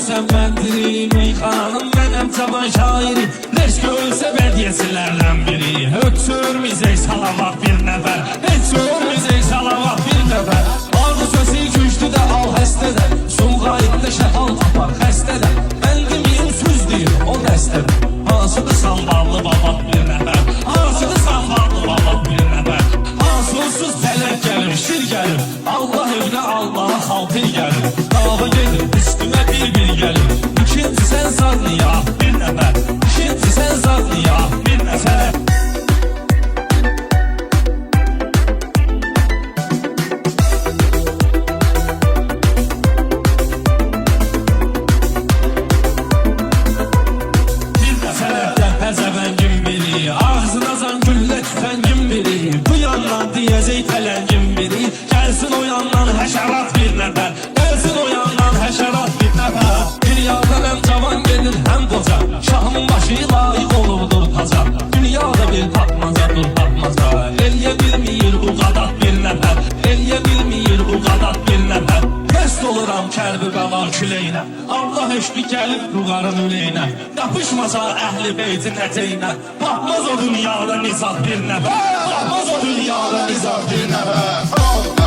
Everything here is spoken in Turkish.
görürsen ben diriyim. Ey hanım benim taban şairim, leş görürse belediyesilerden biri. Öksürmeyecek salavat bir nefer, öksürmeyecek salavat bir nefer. Ardı sözü güçlü de al hestede, Sumqayıtda şəhal tapar xəstədə. Ben demeyim söz deyir o dəstədə. Hansıdır samballı babat bir nefer, hansıdır samballı babat bir nefer. Hansılsız tələb gəlir, şir gəlir, Allah evine Allah'a xalqı gəlir. Dava gelir, üstüme bir gəlir. İkinci sen zar niya bir nefer, İkinci sen zar niya bir nefer. Pezevengin biri, ağzına zan gülle tüfengin biri. Bu yandan diyecek pelencin biri. Gelsin o yandan həşərat bir nefer, gelsin o yandan həşərat bir nefer. Dünyadan hem cavan gelir hem koca, şahın başı layık olurdur taca. Dünyada bir tapmacadır tapmaca, elye bilmeyir bu qadat bir nefer, elye bilmeyir bu qadat bir nefer. Mest oluram kərbi bəla küleynə, Allah eşqi gəlib ruğarın üleyinə. Yapışmasa əhli beytin əteyinə, baxmaz o dünyada nizah bir nəfər, baxmaz o dünyada nizah bir nəfər.